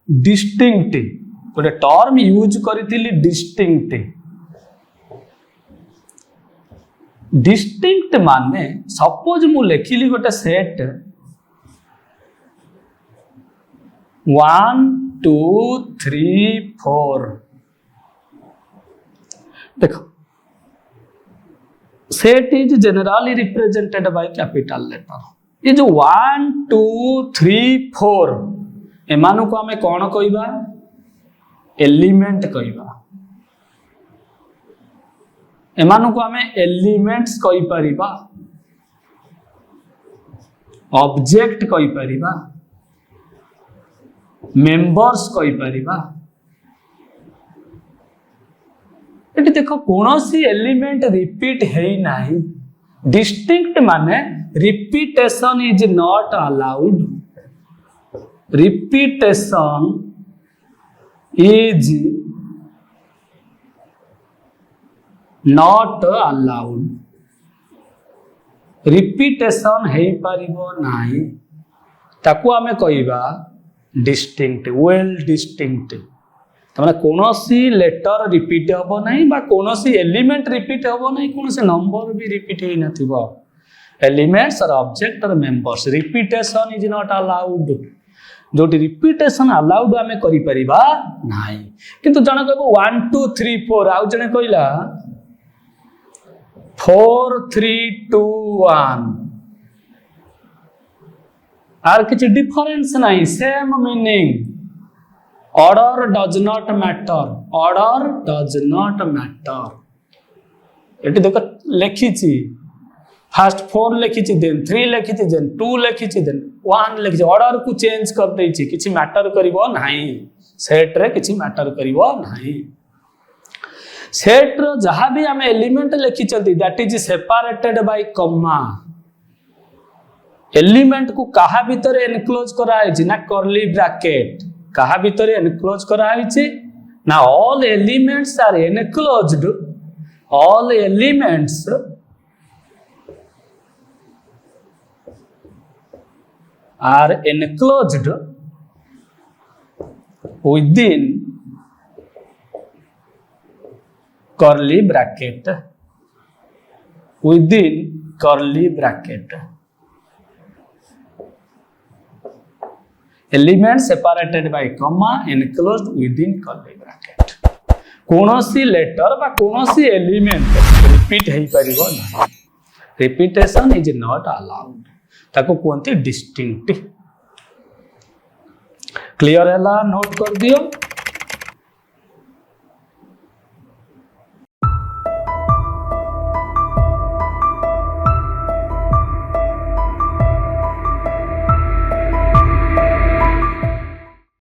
Distinct गोटे term use करी distinct distinct माने सपोज मु लिखिली गोटे सेट 1 2 3 4 देखो set is generally represented by capital letter ये जो 1 2 3 4 एमानु को आमे कौन कहबा एलिमेंट कहबा एमानु को आमे एलिमेंट्स कहि परिबा ऑब्जेक्ट कहि परिबा मेंबर्स कहि परिबा एटी देखो कोनोसी एलिमेंट रिपीट हेई नाही डिस्टिंक्ट माने repetition is not allowed repetition is not allowed repetition हेई परिबो नाही ताकू आमे कहिबा डिस्टिंक्ट वेल डिस्टिंक्ट तमाने कोनोसी लेटर रिपीट हबो नाही बा कोनोसी एलिमेंट रिपीट हबो नाही कोनोसी नंबर भी रिपीट हेई नथिबो एलिमेंट्स और ऑब्जेक्ट और members repetition is not allowed जो रिपीटेशन अलाउड आमे करि परिबा नाही किंतु जण कहबो 1 2 3 4 आउ जणे कहिला 4 3 2 1 आर किछ डिफरेंस नाही same meaning order does not matter order does not matter एटी देखो लिखिछि फर्स्ट 4 लिखिछि देन 3 लिखिछि देन 2 लिखिछि देन 1 लिखिछि ऑर्डर को चेंज कर दैछि किछि मैटर करिवो नाही सेट रे किछि मैटर करिवो नाही सेट रो जहां भी हम एलिमेंट लिखिछथि that is separated by comma element को कहा भीतर एनक्लोज करा है ना कर्ली ब्रैकेट कहा भीतर एनक्लोज करा है ना all elements are enclosed all elements are enclosed within curly bracket within curly bracket element separated by comma enclosed within curly bracket कोनोसी लेटर बा कोनोसी एलिमेंट रिपीट हेई परिबो ना रिपीटेशन इज नॉट अलाउड ताको कोनते डिस्टिंक्ट क्लियर हैला note कर दियो।